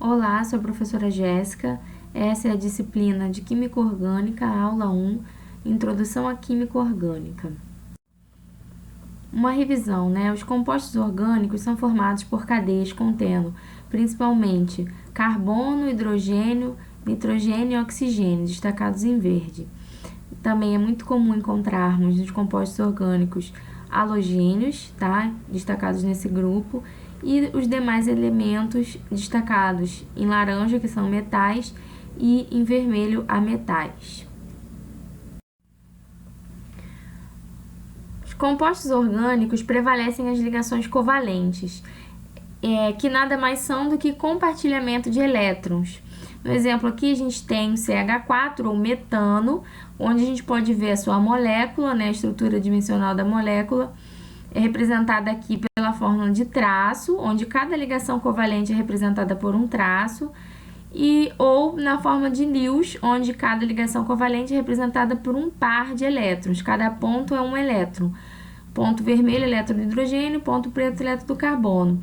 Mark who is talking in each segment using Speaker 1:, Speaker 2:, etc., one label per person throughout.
Speaker 1: Olá, sou a professora Jéssica. Essa é a disciplina de Química Orgânica, aula 1, Introdução à Química Orgânica. Uma revisão, né? Os compostos orgânicos são formados por cadeias contendo principalmente carbono, hidrogênio, nitrogênio e oxigênio, destacados em verde. Também é muito comum encontrarmos nos compostos orgânicos halogênios, tá? Destacados nesse grupo, e os demais elementos destacados em laranja, que são metais, e em vermelho, ametais. Os compostos orgânicos prevalecem as ligações covalentes, que nada mais são do que compartilhamento de elétrons. No exemplo aqui, a gente tem o CH4, ou metano, onde a gente pode ver a sua molécula, né, a estrutura dimensional da molécula, é representada aqui pela fórmula de traço, onde cada ligação covalente é representada por um traço, ou na forma de Lewis, onde cada ligação covalente é representada por um par de elétrons. Cada ponto é um elétron. Ponto vermelho, elétron do hidrogênio, ponto preto, elétron do carbono.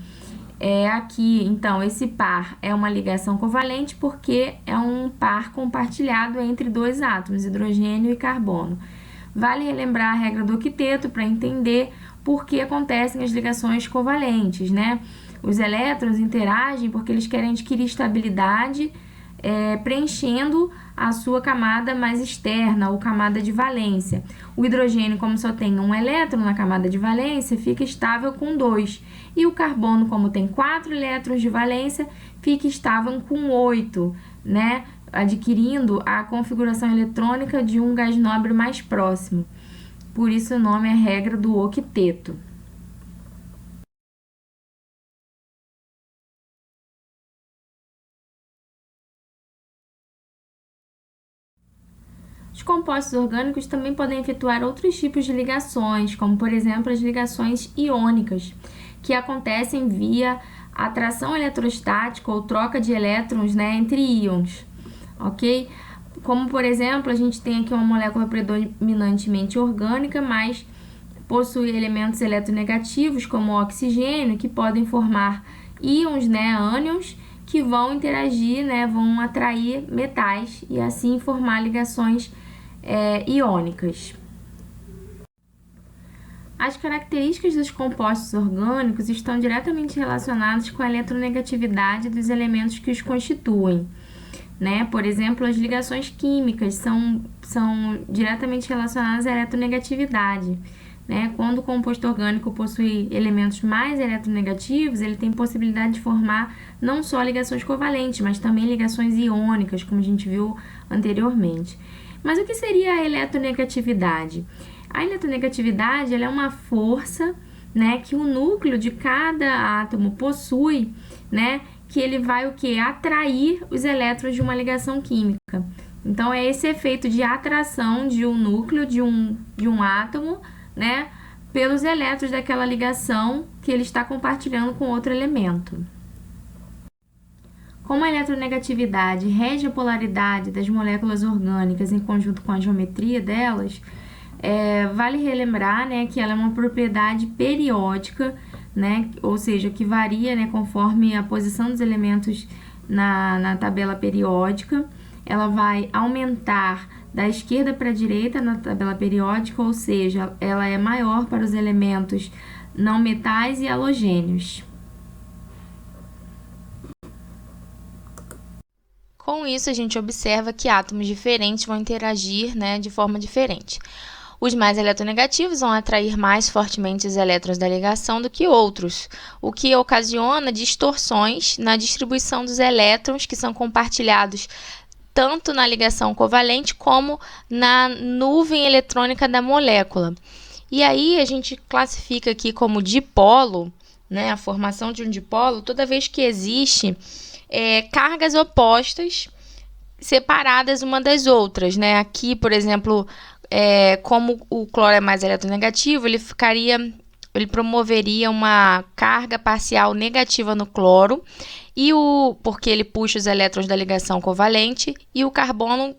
Speaker 1: Aqui, então, esse par é uma ligação covalente porque é um par compartilhado entre dois átomos, hidrogênio e carbono. Vale relembrar a regra do octeto para entender por que acontecem as ligações covalentes, né? Os elétrons interagem porque eles querem adquirir estabilidade, preenchendo a sua camada mais externa, ou camada de valência. O hidrogênio, como só tem um elétron na camada de valência, fica estável com 2. E o carbono, como tem 4 elétrons de valência, fica estável com 8, né? Adquirindo a configuração eletrônica de um gás nobre mais próximo. Por isso o nome é regra do octeto. Os compostos orgânicos também podem efetuar outros tipos de ligações, como por exemplo as ligações iônicas, que acontecem via atração eletrostática ou troca de elétrons, né, entre íons, ok? Como por exemplo, a gente tem aqui uma molécula predominantemente orgânica, mas possui elementos eletronegativos, como o oxigênio, que podem formar íons, né, ânions, que vão interagir, né, vão atrair metais e assim formar ligações iônicas. As características dos compostos orgânicos estão diretamente relacionadas com a eletronegatividade dos elementos que os constituem, né? Por exemplo, as ligações químicas são diretamente relacionadas à eletronegatividade, né? Quando o composto orgânico possui elementos mais eletronegativos, ele tem possibilidade de formar não só ligações covalentes, mas também ligações iônicas, como a gente viu anteriormente. Mas o que seria a eletronegatividade? A eletronegatividade ela é uma força, né, que o núcleo de cada átomo possui, né, que ele vai atrair os elétrons de uma ligação química. Então, é esse efeito de atração de um núcleo de um átomo, né, pelos elétrons daquela ligação que ele está compartilhando com outro elemento. Como a eletronegatividade rege a polaridade das moléculas orgânicas em conjunto com a geometria delas, vale relembrar, né, que ela é uma propriedade periódica, né, ou seja, que varia, né, conforme a posição dos elementos na tabela periódica. Ela vai aumentar da esquerda para a direita na tabela periódica, ou seja, ela é maior para os elementos não metais e halogênios.
Speaker 2: Com isso, a gente observa que átomos diferentes vão interagir, né, de forma diferente. Os mais eletronegativos vão atrair mais fortemente os elétrons da ligação do que outros, o que ocasiona distorções na distribuição dos elétrons que são compartilhados tanto na ligação covalente como na nuvem eletrônica da molécula. E aí a gente classifica aqui como dipolo, né, a formação de um dipolo, toda vez que existe cargas opostas separadas uma das outras, né? Aqui, por exemplo, como o cloro é mais eletronegativo, ele promoveria uma carga parcial negativa no cloro, porque ele puxa os elétrons da ligação covalente, e o carbono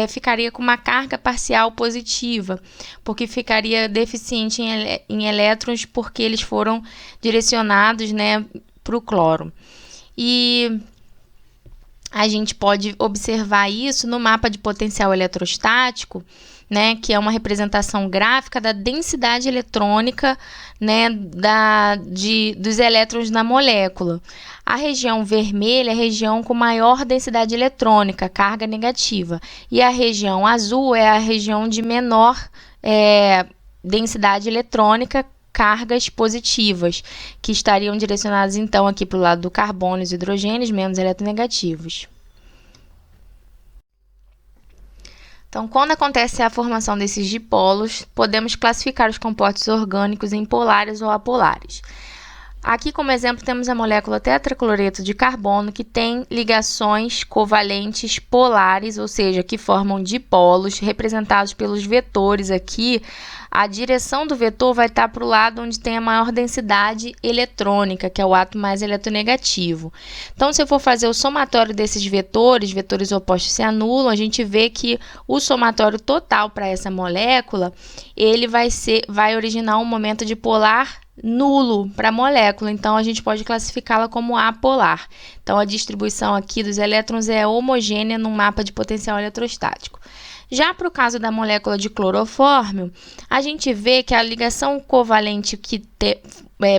Speaker 2: ficaria com uma carga parcial positiva, porque ficaria deficiente em elétrons, porque eles foram direcionados, né, para o cloro. E A gente pode observar isso no mapa de potencial eletrostático, né, que é uma representação gráfica da densidade eletrônica, né, dos elétrons na molécula. A região vermelha é a região com maior densidade eletrônica, carga negativa, e a região azul é a região de menor densidade eletrônica, cargas positivas, que estariam direcionadas então aqui para o lado do carbono e os hidrogênios, menos eletronegativos. Então, quando acontece a formação desses dipolos, podemos classificar os compostos orgânicos em polares ou apolares. Aqui, como exemplo, temos a molécula tetracloreto de carbono, que tem ligações covalentes polares, ou seja, que formam dipolos, representados pelos vetores aqui. A direção do vetor vai estar para o lado onde tem a maior densidade eletrônica, que é o átomo mais eletronegativo. Então, se eu for fazer o somatório desses vetores opostos se anulam, a gente vê que o somatório total para essa molécula, ele vai originar um momento dipolar nulo para a molécula, então a gente pode classificá-la como apolar. Então, a distribuição aqui dos elétrons é homogênea no mapa de potencial eletrostático. Já para o caso da molécula de clorofórmio, a gente vê que a ligação covalente que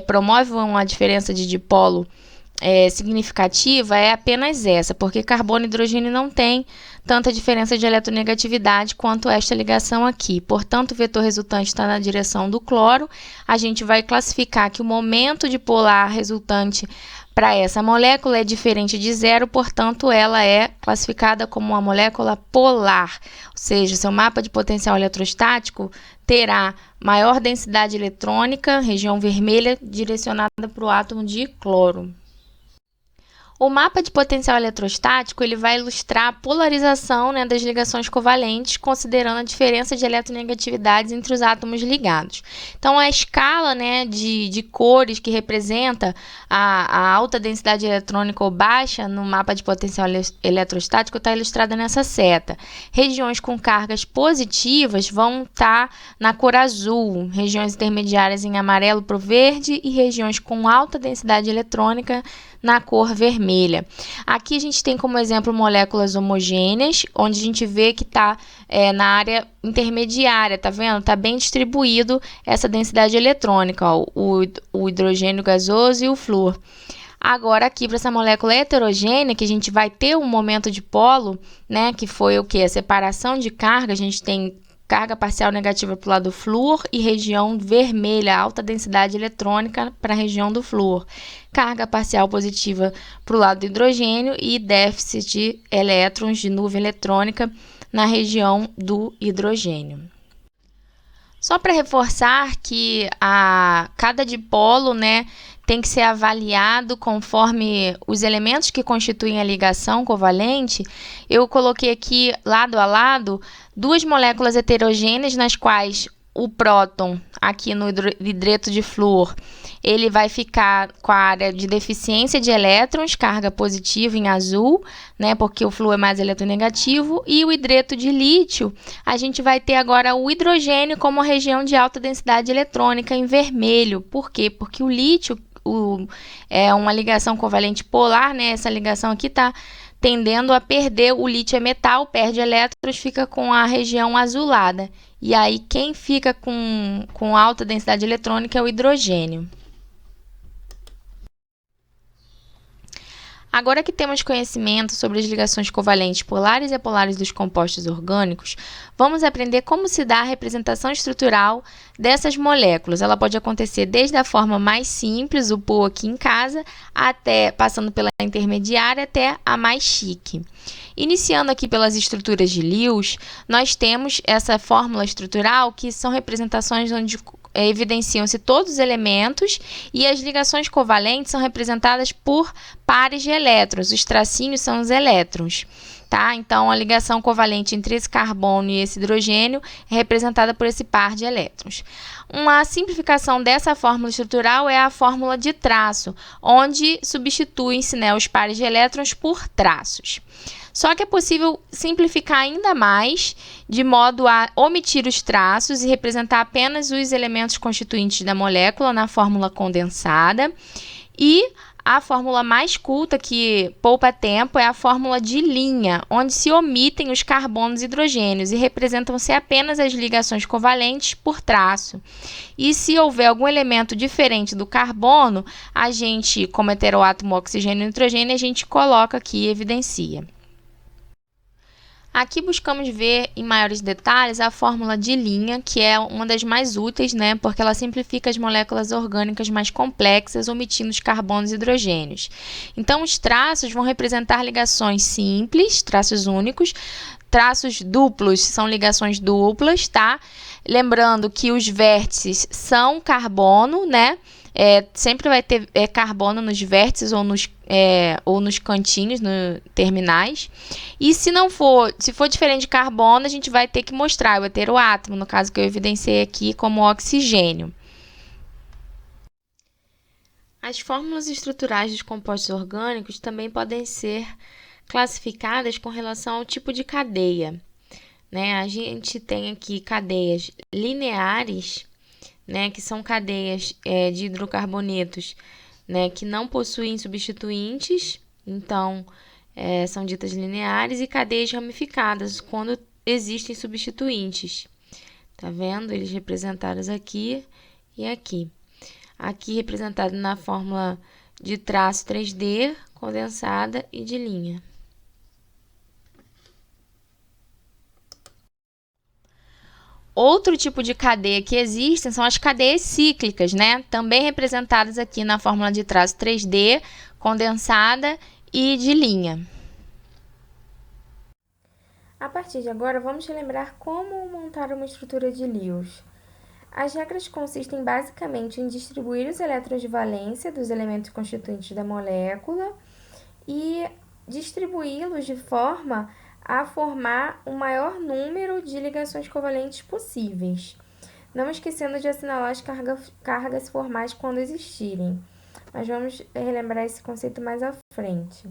Speaker 2: promove uma diferença de dipolo significativa é apenas essa, porque carbono e hidrogênio não tem tanta diferença de eletronegatividade quanto esta ligação aqui. Portanto, o vetor resultante está na direção do cloro. A gente vai classificar que o momento dipolar resultante para essa molécula é diferente de zero, portanto, ela é classificada como uma molécula polar, ou seja, seu mapa de potencial eletrostático terá maior densidade eletrônica, região vermelha, direcionada para o átomo de cloro. O mapa de potencial eletrostático ele vai ilustrar a polarização, né, das ligações covalentes, considerando a diferença de eletronegatividades entre os átomos ligados. Então, a escala, né, de cores que representa a alta densidade eletrônica ou baixa no mapa de potencial eletrostático está ilustrada nessa seta. Regiões com cargas positivas vão estar na cor azul, regiões intermediárias em amarelo para o verde e regiões com alta densidade eletrônica na cor vermelha. Aqui a gente tem como exemplo moléculas homogêneas, onde a gente vê que está na área intermediária, tá vendo? Está bem distribuído essa densidade eletrônica, ó, o hidrogênio gasoso e o flúor. Agora, aqui para essa molécula heterogênea, que a gente vai ter um momento de polo, né, que foi o que? A separação de carga, a gente tem carga parcial negativa para o lado do flúor e região vermelha, alta densidade eletrônica para a região do flúor. Carga parcial positiva para o lado do hidrogênio e déficit de elétrons de nuvem eletrônica na região do hidrogênio. Só para reforçar que cada dipolo, né, tem que ser avaliado conforme os elementos que constituem a ligação covalente. Eu coloquei aqui, lado a lado, duas moléculas heterogêneas nas quais o próton, aqui no hidreto de flúor, ele vai ficar com a área de deficiência de elétrons, carga positiva em azul, né, porque o flúor é mais eletronegativo, e o hidreto de lítio, a gente vai ter agora o hidrogênio como a região de alta densidade eletrônica em vermelho. Por quê? Porque o lítio é uma ligação covalente polar, né, essa ligação aqui está tendendo a perder, o lítio é metal, perde elétrons, fica com a região azulada. E aí, quem fica com alta densidade eletrônica é o hidrogênio. Agora que temos conhecimento sobre as ligações covalentes polares e apolares dos compostos orgânicos, vamos aprender como se dá a representação estrutural dessas moléculas. Ela pode acontecer desde a forma mais simples, o poo aqui em casa, até passando pela intermediária até a mais chique. Iniciando aqui pelas estruturas de Lewis, nós temos essa fórmula estrutural que são representações onde evidenciam-se todos os elementos e as ligações covalentes são representadas por pares de elétrons. Os tracinhos são os elétrons, tá? Então, a ligação covalente entre esse carbono e esse hidrogênio é representada por esse par de elétrons. Uma simplificação dessa fórmula estrutural é a fórmula de traço, onde substituem-se, né, os pares de elétrons por traços. Só que é possível simplificar ainda mais, de modo a omitir os traços e representar apenas os elementos constituintes da molécula na fórmula condensada. E A fórmula mais culta, que poupa tempo, é a fórmula de linha, onde se omitem os carbonos e hidrogênios e representam-se apenas as ligações covalentes por traço. E se houver algum elemento diferente do carbono, a gente, como heteroátomo, oxigênio e nitrogênio, a gente coloca aqui e evidencia. Aqui buscamos ver em maiores detalhes a fórmula de linha, que é uma das mais úteis, né, porque ela simplifica as moléculas orgânicas mais complexas, omitindo os carbonos e hidrogênios. Então, os traços vão representar ligações simples, traços únicos, traços duplos são ligações duplas, tá? Lembrando que os vértices são carbono, né? Sempre vai ter carbono nos vértices ou nos cantinhos, terminais. E se for diferente de carbono, a gente vai ter que mostrar o heteroátomo, no caso que eu evidenciei aqui como oxigênio. As fórmulas estruturais dos compostos orgânicos também podem ser classificadas com relação ao tipo de cadeia, né? A gente tem aqui cadeias lineares, né, que são cadeias de hidrocarbonetos, né, que não possuem substituintes, então são ditas lineares, e cadeias ramificadas, quando existem substituintes. Tá vendo? Eles representados aqui e aqui. Aqui representado na fórmula de traço 3D, condensada e de linha. Outro tipo de cadeia que existem são as cadeias cíclicas, né? Também representadas aqui na fórmula de traço 3D, condensada e de linha.
Speaker 1: A partir de agora, vamos relembrar como montar uma estrutura de Lewis. As regras consistem basicamente em distribuir os elétrons de valência dos elementos constituintes da molécula e distribuí-los de forma a formar o maior número de ligações covalentes possíveis, não esquecendo de assinalar as cargas formais quando existirem. Mas vamos relembrar esse conceito mais à frente.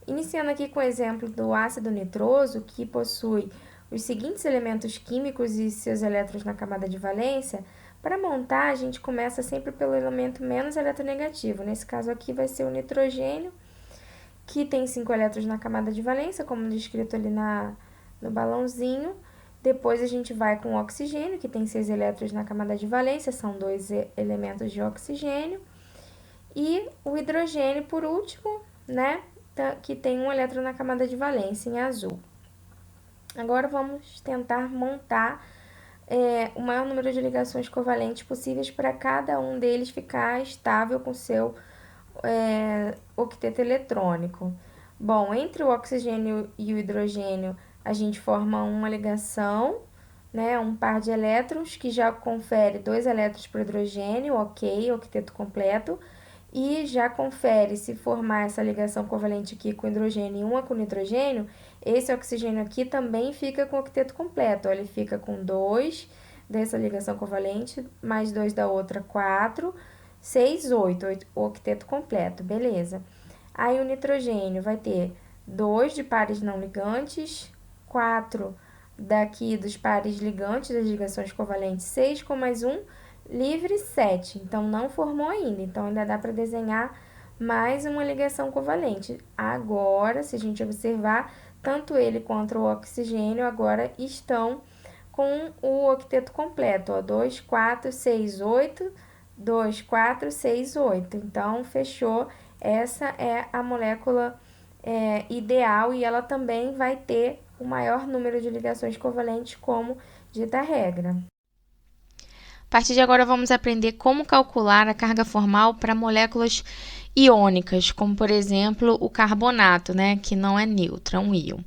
Speaker 1: Iniciando aqui com o exemplo do ácido nitroso, que possui os seguintes elementos químicos e seus elétrons na camada de valência. Para montar, a gente começa sempre pelo elemento menos eletronegativo. Nesse caso aqui vai ser o nitrogênio, que tem 5 elétrons na camada de valência, como descrito ali no balãozinho. Depois a gente vai com o oxigênio, que tem 6 elétrons na camada de valência, são 2 elementos de oxigênio. E o hidrogênio, por último, né, que tem 1 elétron na camada de valência, em azul. Agora vamos tentar montar o maior número de ligações covalentes possíveis para cada um deles ficar estável com seu octeto eletrônico. Bom, entre o oxigênio e o hidrogênio, a gente forma uma ligação, né, um par de elétrons que já confere 2 elétrons para o hidrogênio, ok, octeto completo, e já confere, se formar essa ligação covalente aqui com hidrogênio e uma com nitrogênio, esse oxigênio aqui também fica com octeto completo, ó, ele fica com 2 dessa ligação covalente, mais 2 da outra, 4, 6, 8, o octeto completo, beleza. Aí o nitrogênio vai ter 2 de pares não ligantes, 4 daqui dos pares ligantes, das ligações covalentes, 6 com mais 1, livre 7. Então, não formou ainda, então ainda dá para desenhar mais uma ligação covalente. Agora, se a gente observar, tanto ele quanto o oxigênio agora estão com o octeto completo, ó, 2, 4, 6, 8, 2, 4, 6, 8. Então, fechou. Essa é a molécula ideal e ela também vai ter o maior número de ligações covalentes, como dita a regra.
Speaker 2: A partir de agora, vamos aprender como calcular a carga formal para moléculas iônicas, como, por exemplo, o carbonato, né, que não é neutro, é um íon.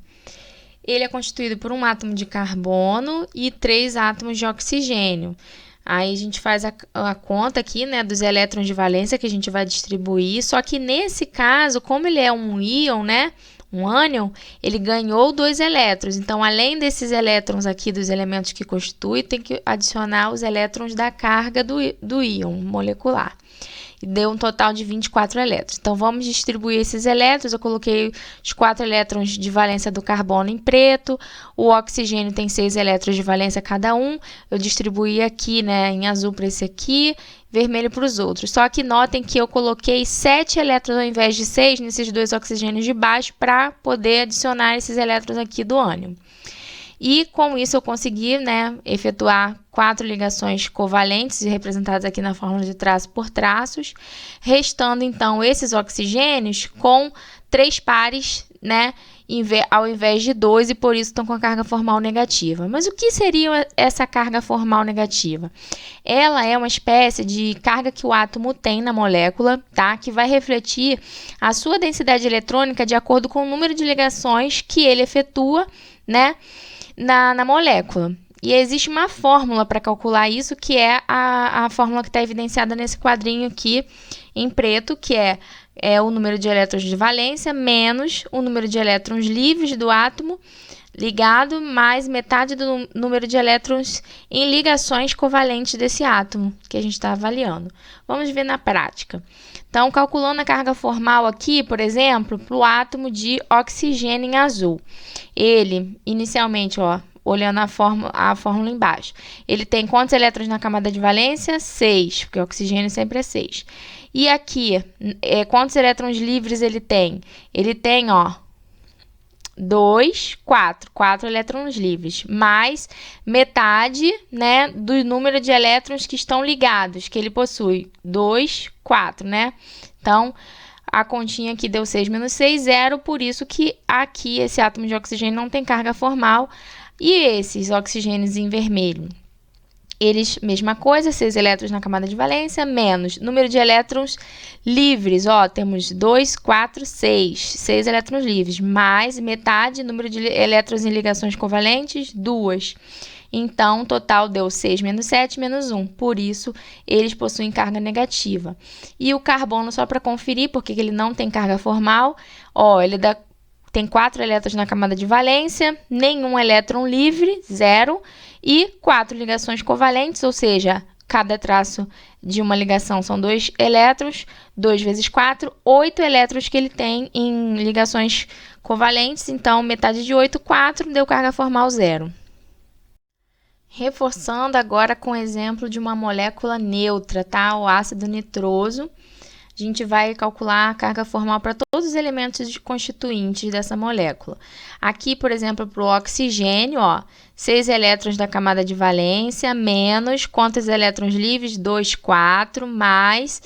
Speaker 2: Ele é constituído por um átomo de carbono e 3 átomos de oxigênio. Aí a gente faz a conta aqui, né, dos elétrons de valência que a gente vai distribuir, só que nesse caso, como ele é um íon, né, um ânion, ele ganhou 2 elétrons. Então, além desses elétrons aqui dos elementos que constituem, tem que adicionar os elétrons da carga do íon molecular. E deu um total de 24 elétrons. Então, vamos distribuir esses elétrons. Eu coloquei os 4 elétrons de valência do carbono em preto. O oxigênio tem 6 elétrons de valência cada um. Eu distribuí aqui, né, em azul para esse aqui. vermelho para os outros. Só que notem que eu coloquei 7 elétrons ao invés de 6 nesses dois oxigênios de baixo para poder adicionar esses elétrons aqui do ânion. E com isso eu consegui, né, efetuar 4 ligações covalentes, representadas aqui na fórmula de traço por traços, restando então esses oxigênios com 3 pares, né, ao invés de 2, e por isso estão com a carga formal negativa. Mas o que seria essa carga formal negativa? Ela é uma espécie de carga que o átomo tem na molécula, tá? Que vai refletir a sua densidade eletrônica de acordo com o número de ligações que ele efetua, né, na molécula. E existe uma fórmula para calcular isso, que é a fórmula que está evidenciada nesse quadrinho aqui em preto, que é o número de elétrons de valência menos o número de elétrons livres do átomo ligado, mais metade do número de elétrons em ligações covalentes desse átomo que a gente está avaliando. Vamos ver na prática. Então, calculando a carga formal aqui, por exemplo, para o átomo de oxigênio em azul. Ele, inicialmente, olhando a fórmula embaixo, ele tem quantos elétrons na camada de valência? 6, porque o oxigênio sempre é 6. E aqui, quantos elétrons livres ele tem? Ele tem, 4 elétrons livres, mais metade, né, do número de elétrons que estão ligados, que ele possui, 2, 4, né? Então, a continha aqui deu 6 menos 6, 0, por isso que aqui esse átomo de oxigênio não tem carga formal. E esses oxigênios em vermelho? Eles, mesma coisa, 6 elétrons na camada de valência, menos número de elétrons livres, temos 2, 4, 6, 6 elétrons livres, mais metade, número de elétrons em ligações covalentes, 2. Então, total deu 6 menos 7, menos 1. Por isso, eles possuem carga negativa. E o carbono, só para conferir, porque ele não tem carga formal, ele tem 4 elétrons na camada de valência, nenhum elétron livre, 0, e 4 ligações covalentes, ou seja, cada traço de uma ligação são 2 elétrons, 2 vezes 4, 8 elétrons que ele tem em ligações covalentes, então metade de 8, 4, deu carga formal 0. Reforçando agora com o exemplo de uma molécula neutra, tá? O ácido nitroso. A gente vai calcular a carga formal para todos os elementos constituintes dessa molécula. Aqui, por exemplo, para o oxigênio, 6 elétrons da camada de valência, menos quantos elétrons livres? 2, 4, mais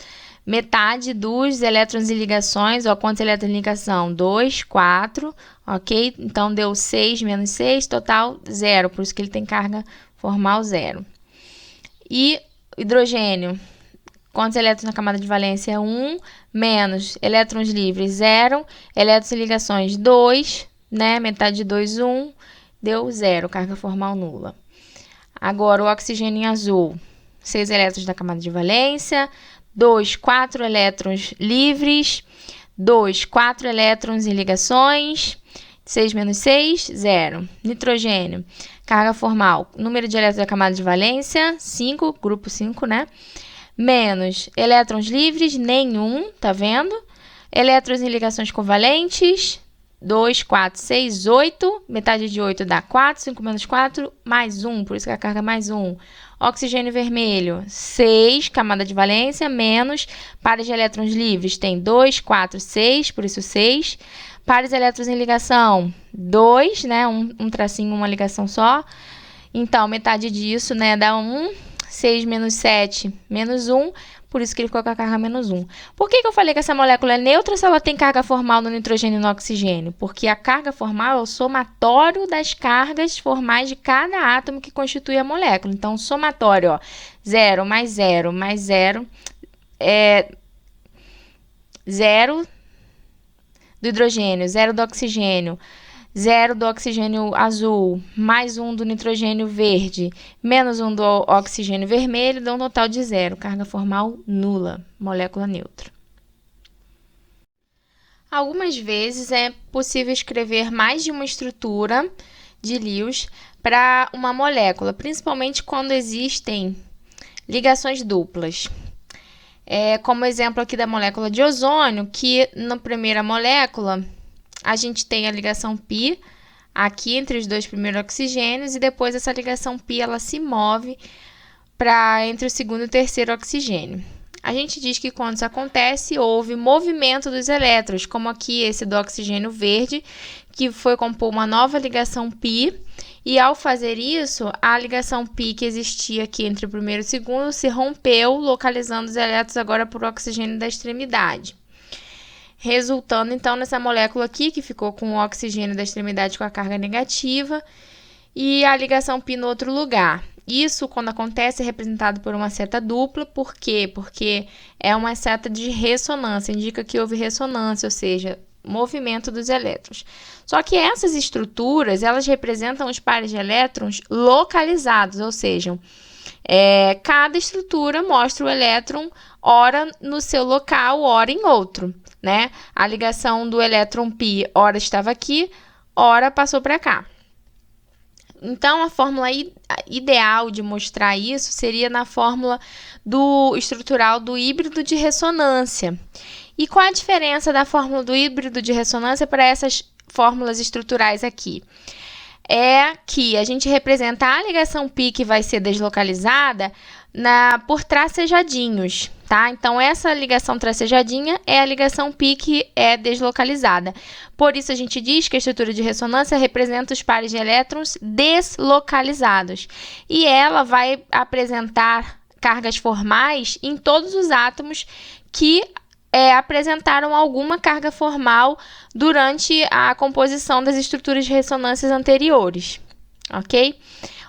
Speaker 2: metade dos elétrons em ligações, quantos elétrons em ligação? 2, 4, ok? Então, deu 6 menos 6, total 0, por isso que ele tem carga formal 0. E hidrogênio? Quantos elétrons na camada de valência? 1, menos elétrons livres, 0, elétrons em ligações, 2, né? Metade de 2, 1, deu 0, carga formal nula. Agora, o oxigênio em azul, 6 elétrons da camada de valência, 2, 4 elétrons livres, 2, 4 elétrons em ligações, 6 menos 6, 0. Nitrogênio, carga formal, número de elétrons da camada de valência, 5, grupo 5, né? Menos elétrons livres, nenhum, tá vendo? Elétrons em ligações covalentes, 2, 4, 6, 8. Metade de 8 dá 4, 5 menos 4, mais 1, por isso que a carga é mais 1. Oxigênio vermelho, 6, camada de valência, menos pares de elétrons livres, tem 2, 4, 6, por isso 6. Pares de elétrons em ligação, 2, né? Um tracinho, uma ligação só. Então, metade disso, né, dá 1. 6 menos 7, menos 1, por isso que ele ficou com a carga menos 1. Por que eu falei que essa molécula é neutra se ela tem carga formal no nitrogênio e no oxigênio? Porque a carga formal é o somatório das cargas formais de cada átomo que constitui a molécula. Então, o somatório, 0 mais 0 mais 0 é 0 do hidrogênio, 0 do oxigênio, 0 do oxigênio azul, mais 1 do nitrogênio verde, menos 1 do oxigênio vermelho, dá um total de 0. Carga formal nula, molécula neutra. Algumas vezes é possível escrever mais de uma estrutura de Lewis para uma molécula, principalmente quando existem ligações duplas. Como exemplo aqui da molécula de ozônio, que na primeira molécula a gente tem a ligação π aqui entre os dois primeiros oxigênios e depois essa ligação π ela se move entre o segundo e o terceiro oxigênio. A gente diz que quando isso acontece, houve movimento dos elétrons, como aqui esse do oxigênio verde, que foi compor uma nova ligação π, e ao fazer isso, a ligação π que existia aqui entre o primeiro e o segundo se rompeu, localizando os elétrons agora por oxigênio da extremidade. Resultando, então, nessa molécula aqui, que ficou com o oxigênio da extremidade com a carga negativa, e a ligação π no outro lugar. Isso, quando acontece, é representado por uma seta dupla. Por quê? Porque é uma seta de ressonância, indica que houve ressonância, ou seja, movimento dos elétrons. Só que essas estruturas, elas representam os pares de elétrons localizados, ou seja, cada estrutura mostra o elétron ora no seu local, ora em outro, né? A ligação do elétron π, ora estava aqui, ora passou para cá. Então, a fórmula ideal de mostrar isso seria na fórmula estrutural do híbrido de ressonância. E qual a diferença da fórmula do híbrido de ressonância para essas fórmulas estruturais aqui? É que a gente representa a ligação π que vai ser deslocalizada por tracejadinhos, tá? Então, essa ligação tracejadinha é a ligação π que é deslocalizada. Por isso, a gente diz que a estrutura de ressonância representa os pares de elétrons deslocalizados. E ela vai apresentar cargas formais em todos os átomos que apresentaram alguma carga formal durante a composição das estruturas de ressonâncias anteriores, ok?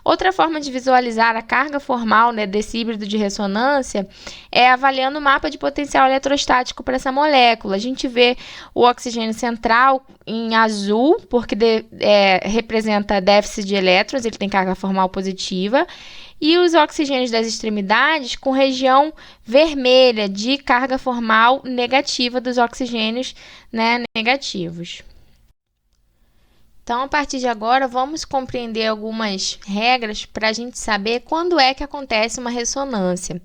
Speaker 2: Outra forma de visualizar a carga formal, né, desse híbrido de ressonância é avaliando o mapa de potencial eletrostático para essa molécula. A gente vê o oxigênio central em azul, porque representa déficit de elétrons, ele tem carga formal positiva, e os oxigênios das extremidades com região vermelha de carga formal negativa dos oxigênios, né, negativos. Então, a partir de agora, vamos compreender algumas regras para a gente saber quando é que acontece uma ressonância.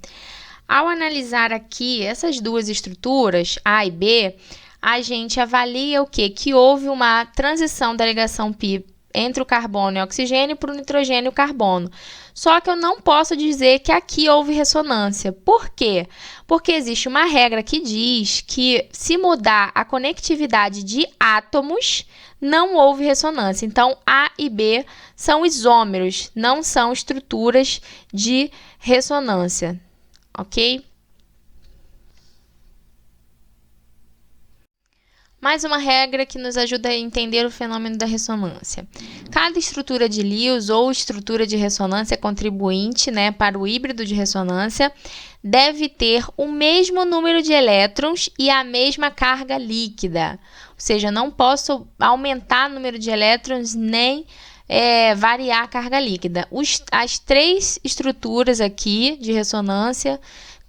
Speaker 2: Ao analisar aqui essas duas estruturas, A e B, a gente avalia o quê? Que houve uma transição da ligação π entre o carbono e o oxigênio para o nitrogênio e o carbono. Só que eu não posso dizer que aqui houve ressonância. Por quê? Porque existe uma regra que diz que se mudar a conectividade de átomos, não houve ressonância. Então, A e B são isômeros, não são estruturas de ressonância, ok? Mais uma regra que nos ajuda a entender o fenômeno da ressonância. Cada estrutura de Lewis ou estrutura de ressonância contribuinte, né, para o híbrido de ressonância deve ter o mesmo número de elétrons e a mesma carga líquida. Ou seja, não posso aumentar o número de elétrons nem variar a carga líquida. As três estruturas aqui de ressonância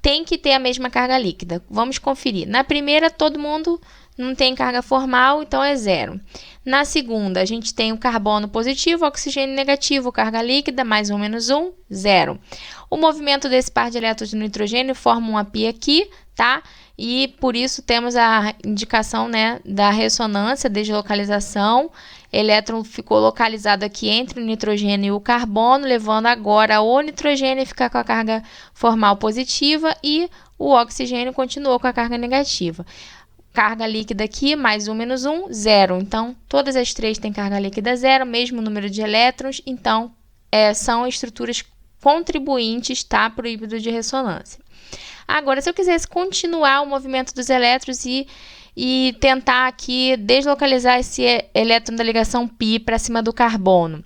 Speaker 2: têm que ter a mesma carga líquida. Vamos conferir. Na primeira, todo mundo não tem carga formal, então é zero. Na segunda, a gente tem o carbono positivo, oxigênio negativo, carga líquida, mais um, menos um, zero. O movimento desse par de elétrons de nitrogênio forma uma π aqui, tá? E por isso temos a indicação, né, da ressonância, deslocalização. Elétron ficou localizado aqui entre o nitrogênio e o carbono, levando agora o nitrogênio a ficar com a carga formal positiva e o oxigênio continuou com a carga negativa. Carga líquida aqui, mais um, menos um, zero. Então, todas as três têm carga líquida zero, mesmo número de elétrons. Então, são estruturas contribuintes, tá, para o híbrido de ressonância. Agora, se eu quisesse continuar o movimento dos elétrons e tentar aqui deslocalizar esse elétron da ligação π para cima do carbono.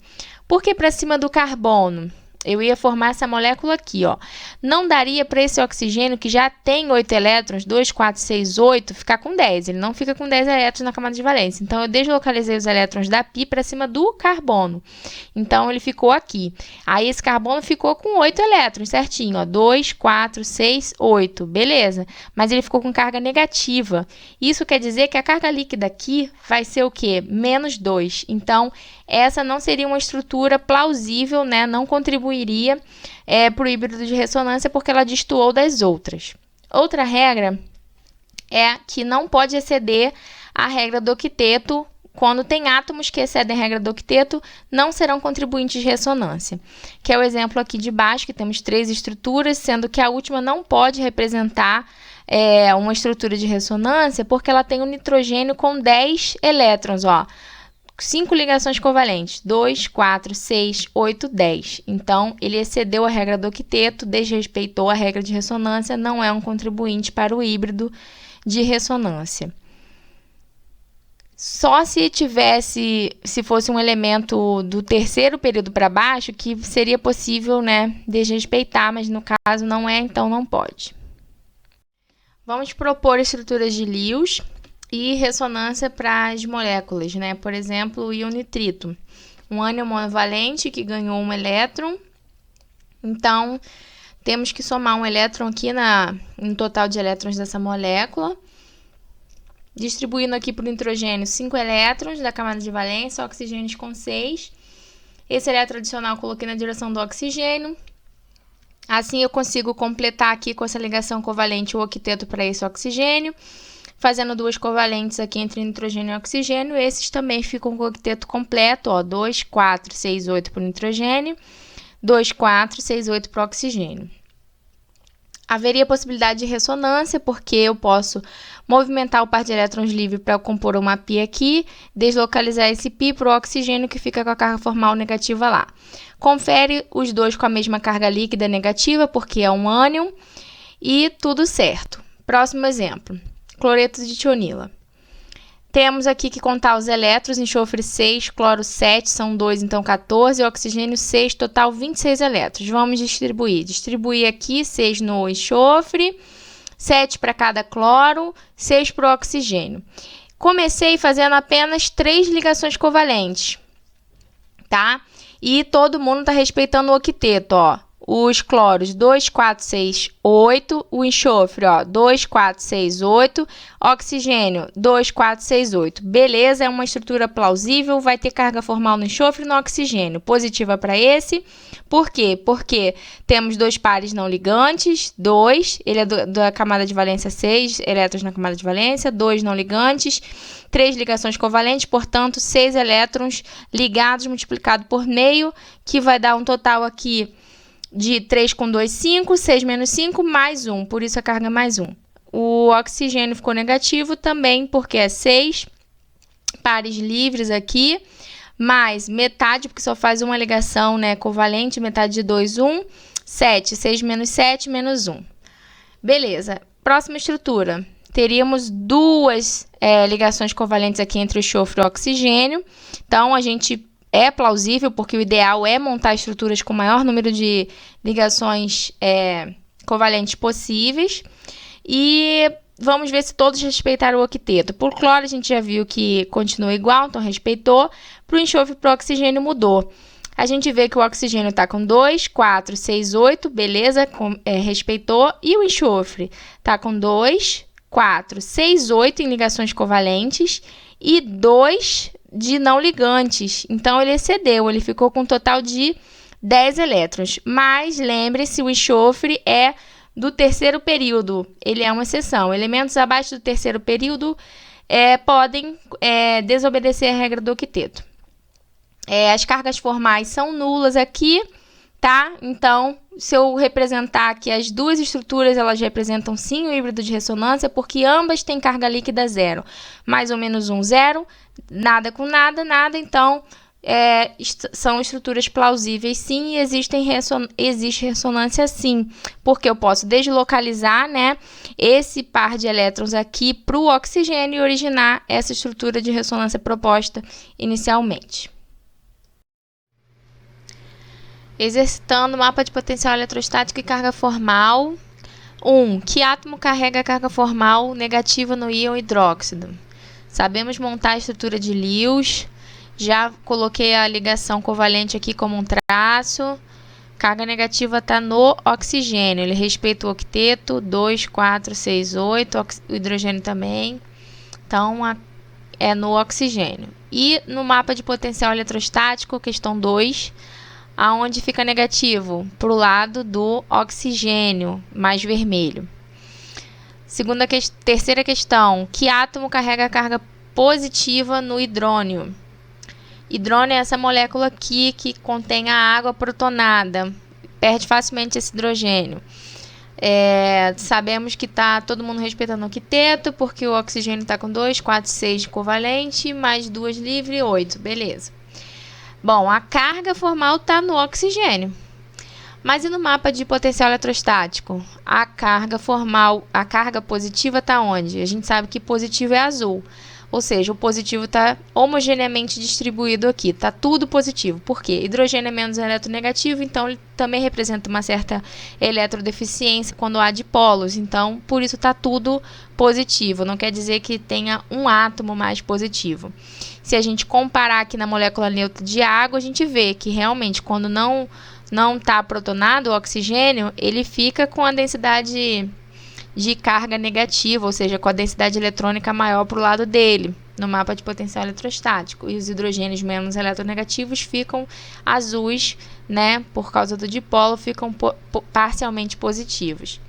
Speaker 2: Por que para cima do carbono? Eu ia formar essa molécula aqui, ó. Não daria para esse oxigênio, que já tem 8 elétrons, 2, 4, 6, 8, ficar com 10. Ele não fica com 10 elétrons na camada de valência. Então, eu deslocalizei os elétrons da π para cima do carbono. Então, ele ficou aqui. Aí, esse carbono ficou com 8 elétrons, certinho, ó. 2, 4, 6, 8. Beleza. Mas ele ficou com carga negativa. Isso quer dizer que a carga líquida aqui vai ser o quê? Menos 2. Então, essa não seria uma estrutura plausível, né? Não contribuiria para o híbrido de ressonância porque ela destoou das outras. Outra regra é que não pode exceder a regra do octeto quando tem átomos que excedem a regra do octeto, não serão contribuintes de ressonância. Que é o exemplo aqui de baixo, que temos 3 estruturas, sendo que a última não pode representar uma estrutura de ressonância, porque ela tem um nitrogênio com 10 elétrons, ó. 5 ligações covalentes, 2, 4, 6, 8, 10. Então, ele excedeu a regra do octeto, desrespeitou a regra de ressonância, não é um contribuinte para o híbrido de ressonância. Só se fosse um elemento do terceiro período para baixo, que seria possível, né, desrespeitar, mas no caso não é, então não pode. Vamos propor estruturas de Lewis e ressonância para as moléculas, né? Por exemplo, o íon nitrito. Um ânion monovalente que ganhou um elétron. Então, temos que somar um elétron aqui no total de elétrons dessa molécula. Distribuindo aqui para o nitrogênio 5 elétrons da camada de valência, oxigênios com 6. Esse elétron adicional eu coloquei na direção do oxigênio. Assim, eu consigo completar aqui com essa ligação covalente o octeto para esse oxigênio. Fazendo 2 covalentes aqui entre nitrogênio e oxigênio, esses também ficam com o octeto completo, ó, 2, 4, 6, 8 para o nitrogênio, 2, 4, 6, 8 para o oxigênio. Haveria possibilidade de ressonância, porque eu posso movimentar o par de elétrons livre para compor uma π aqui, deslocalizar esse π para o oxigênio que fica com a carga formal negativa lá. Confere os dois com a mesma carga líquida negativa, porque é um ânion, e tudo certo. Próximo exemplo. Cloreto de tionila. Temos aqui que contar os elétrons, enxofre 6, cloro 7, são 2, então 14, oxigênio 6, total 26 elétrons. Vamos distribuir. Distribuir aqui 6 no enxofre, 7 para cada cloro, 6 para o oxigênio. Comecei fazendo apenas 3 ligações covalentes, tá? E todo mundo está respeitando o octeto, ó. Os cloros 2, 4, 6, 8, o enxofre, ó, 2, 4, 6, 8, oxigênio 2, 4, 6, 8. Beleza, é uma estrutura plausível, vai ter carga formal no enxofre e no oxigênio. Positiva para esse. Por quê? Porque temos 2 pares não ligantes, 2, ele é da camada de valência 6, elétrons na camada de valência, 2 não ligantes, 3 ligações covalentes, portanto, 6 elétrons ligados multiplicado por meio, que vai dar um total aqui de 3 com 2, 5, 6 menos 5, mais 1, por isso a carga mais 1. O oxigênio ficou negativo também, porque é 6 pares livres aqui, mais metade, porque só faz uma ligação, né, covalente, metade de 2, 1, 7, 6 menos 7, menos 1. Beleza, próxima estrutura. Teríamos 2 ligações covalentes aqui entre o enxofre e o oxigênio, então a gente é plausível, porque o ideal é montar estruturas com o maior número de ligações covalentes possíveis. E vamos ver se todos respeitaram o octeto. Por cloro, a gente já viu que continua igual, então respeitou. Para o enxofre e para o oxigênio mudou. A gente vê que o oxigênio está com 2, 4, 6, 8, beleza, respeitou. E o enxofre está com 2, 4, 6, 8 em ligações covalentes e 2 de não ligantes. Então, ele excedeu, ele ficou com um total de 10 elétrons. Mas, lembre-se, o enxofre é do terceiro período, ele é uma exceção. Elementos abaixo do terceiro período podem desobedecer a regra do octeto. As cargas formais são nulas aqui, tá? Então, se eu representar aqui as duas estruturas, elas representam sim o híbrido de ressonância, porque ambas têm carga líquida zero. Mais ou menos 1, 0, nada com nada, nada. Então, são estruturas plausíveis sim, e existe ressonância sim, porque eu posso deslocalizar, né, esse par de elétrons aqui para o oxigênio e originar essa estrutura de ressonância proposta inicialmente. Exercitando o mapa de potencial eletrostático e carga formal. 1. Que átomo carrega a carga formal negativa no íon hidróxido? Sabemos montar a estrutura de Lewis. Já coloquei a ligação covalente aqui como um traço. Carga negativa está no oxigênio. Ele respeita o octeto. 2, 4, 6, 8. O hidrogênio também. Então, é no oxigênio. E no mapa de potencial eletrostático, questão 2... aonde fica negativo? Para o lado do oxigênio, mais vermelho. Terceira questão, que átomo carrega a carga positiva no hidrônio. Hidrônio é essa molécula aqui que contém a água protonada, perde facilmente esse hidrogênio. Sabemos que está todo mundo respeitando o quinteto, porque o oxigênio está com 2, 4, 6 covalente, mais 2 livre, 8, beleza. Bom, a carga formal está no oxigênio. Mas e no mapa de potencial eletrostático? A carga formal, a carga positiva está onde? A gente sabe que positivo é azul. Ou seja, o positivo está homogeneamente distribuído aqui, está tudo positivo. Por quê? Hidrogênio é menos eletronegativo, então ele também representa uma certa eletrodeficiência quando há dipolos. Então, por isso está tudo positivo. Não quer dizer que tenha um átomo mais positivo. Se a gente comparar aqui na molécula neutra de água, a gente vê que realmente quando não está protonado o oxigênio, ele fica com a densidade de carga negativa, ou seja, com a densidade eletrônica maior para o lado dele, no mapa de potencial eletrostático. E os hidrogênios menos eletronegativos ficam azuis, né, por causa do dipolo, ficam parcialmente positivos.